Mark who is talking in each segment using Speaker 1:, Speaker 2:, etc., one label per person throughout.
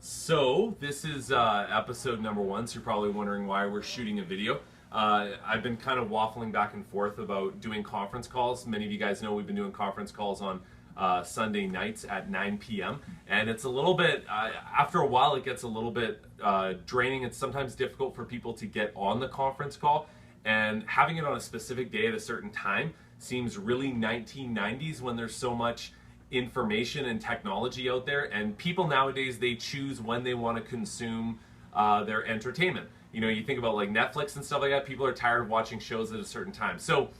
Speaker 1: So this is episode number 1, so you're probably wondering why we're shooting a video. I've been kind of waffling back and forth about doing conference calls. Many of you guys know we've been doing conference calls on Sunday nights at 9 p.m. And it's a little bit, after a while it gets a little bit draining. It's sometimes difficult for people to get on the conference call, and having it on a specific day at a certain time seems really 1990s when there's so much information and technology out there, and people nowadays, they choose when they want to consume their entertainment. You know, you think about like Netflix and stuff like that, people are tired of watching shows at a certain time. So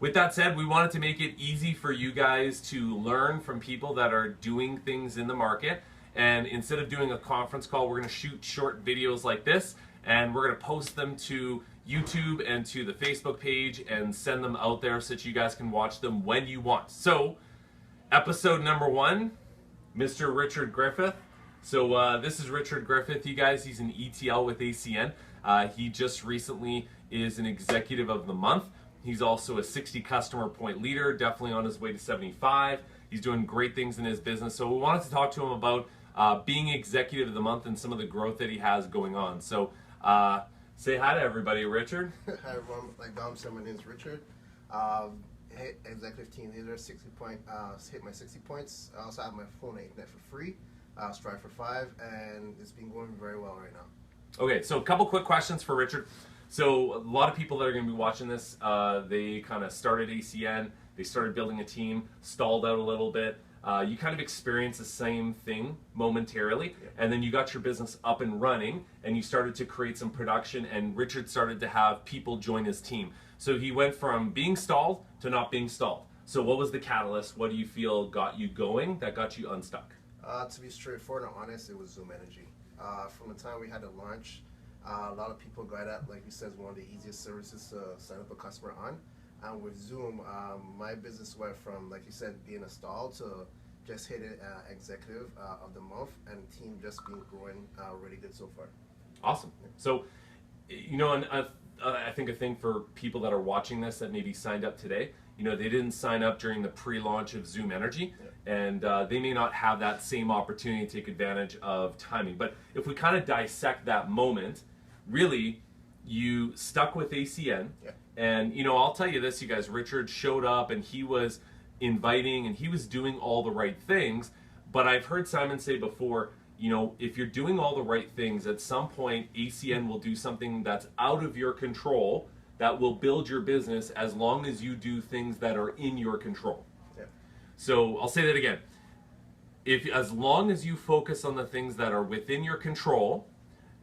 Speaker 1: with that said, we wanted to make it easy for you guys to learn from people that are doing things in the market, and instead of doing a conference call, we're going to shoot short videos like this, and we're going to post them to YouTube and to the Facebook page and send them out there so that you guys can watch them when you want. So episode number 1, Mr. Richard Griffith. So this is Richard Griffith, you guys. He's an ETL with ACN. He just recently is an executive of the month. He's also a 60 customer point leader, definitely on his way to 75. He's doing great things in his business. So we wanted to talk to him about being executive of the month and some of the growth that he has going on. So say hi to everybody, Richard.
Speaker 2: Hi everyone, like Dom said, my name is Richard. Executive team leader, 60 point, hit my 60 points. I also have my phone and internet for free, Strive for 5, and it's been going very well right now.
Speaker 1: Okay, so a couple quick questions for Richard. So a lot of people that are going to be watching this, they kind of started ACN, they started building a team, stalled out a little bit. You kind of experienced the same thing momentarily, and then you got your business up and running, and you started to create some production, and Richard started to have people join his team. So he went from being stalled to not being stalled. So what was the catalyst? What do you feel got you going, that got you unstuck?
Speaker 2: To be straightforward and honest, it was Zoom energy. From the time we had to launch, a lot of people got at, like you said, one of the easiest services to sign up a customer on. And with Zoom, my business went from, like you said, being a stall to just hit it executive of the month, and the team just been growing really good so far. Awesome.
Speaker 1: So, you know, and I think a thing for people that are watching this that maybe signed up today, you know, they didn't sign up during the pre-launch of Zoom Energy, and they may not have that same opportunity to take advantage of timing. But if we kind of dissect that moment, really, you stuck with ACN, and you know, I'll tell you this, you guys, Richard showed up and he was inviting and he was doing all the right things, but I've heard Simon say before, you know, if you're doing all the right things, at some point ACN will do something that's out of your control that will build your business as long as you do things that are in your control. So I'll say that again. As long as you focus on the things that are within your control,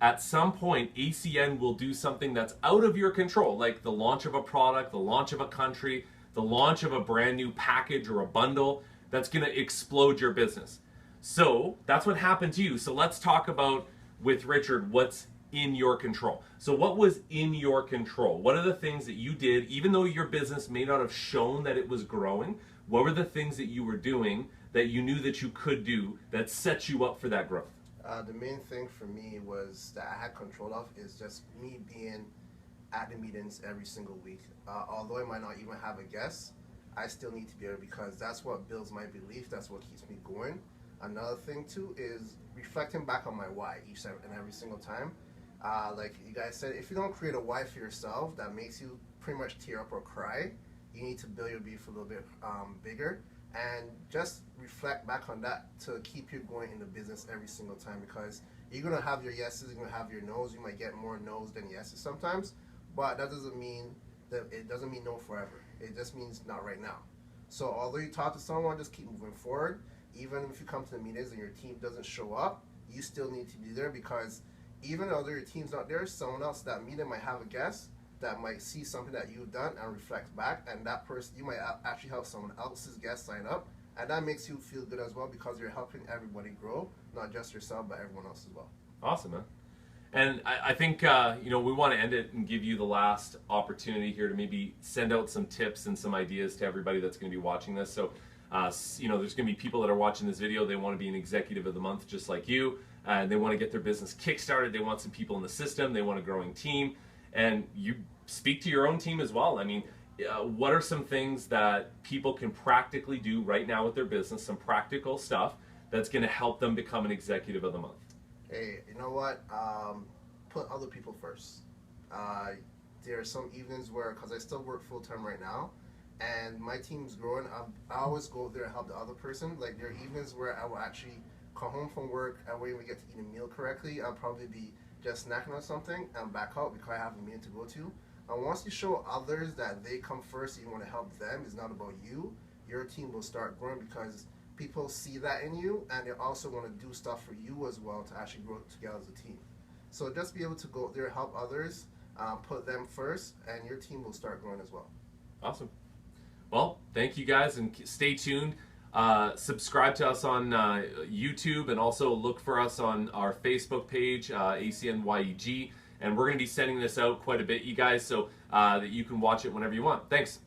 Speaker 1: at some point ACN will do something that's out of your control, like the launch of a product, the launch of a country, the launch of a brand new package or a bundle that's going to explode your business. So that's what happened to you. So let's talk about, with Richard, what's in your control. So what was in your control? What are the things that you did, even though your business may not have shown that it was growing? What were the things that you were doing that you knew that you could do that set you up for that growth?
Speaker 2: The main thing for me was that I had control of is just me being at the meetings every single week. Although I might not even have a guest, I still need to be there because that's what builds my belief, that's what keeps me going. Another thing too is reflecting back on my why each and every single time. Like you guys said, if you don't create a why for yourself that makes you pretty much tear up or cry, you need to build your belief a little bit bigger, and just reflect back on that to keep you going in the business every single time, because you're going to have your yeses, you're going to have your no's. You might get more no's than yeses sometimes, but that doesn't mean that it doesn't mean no forever. It just means not right now. So although you talk to someone, just keep moving forward. Even if you come to the meetings and your team doesn't show up, you still need to be there, because even though your team's not there, someone else that meeting might have a guest that might see something that you've done and reflect back, and that person, you might actually help someone else's guest sign up, and that makes you feel good as well, because you're helping everybody grow, not just yourself, but everyone else as well.
Speaker 1: Awesome, man. And I think, you know, we want to end it and give you the last opportunity here to maybe send out some tips and some ideas to everybody that's going to be watching this. So, you know, there's going to be people that are watching this video, they want to be an executive of the month just like you, and they want to get their business kickstarted, they want some people in the system, they want a growing team, and you speak to your own team as well. I mean, what are some things that people can practically do right now with their business, some practical stuff that's going to help them become an executive of the month?
Speaker 2: hey, you know what? Put other people first. There are some evenings where, because I still work full time right now, and my team's growing, I always go there and help the other person. Like, there are evenings where I will actually come home from work, and won't even get to eat a meal correctly. I'll probably be just snacking on something and back out because I have a meeting to go to. And once you show others that they come first, you want to help them, it's not about you, your team will start growing because people see that in you, and they also want to do stuff for you as well to actually grow together as a team. So just be able to go there, help others, put them first, and your team will start growing as well.
Speaker 1: Awesome. Well, thank you guys, and stay tuned. Subscribe to us on YouTube, and also look for us on our Facebook page, ACNYEG. And we're going to be sending this out quite a bit, you guys, so that you can watch it whenever you want. Thanks.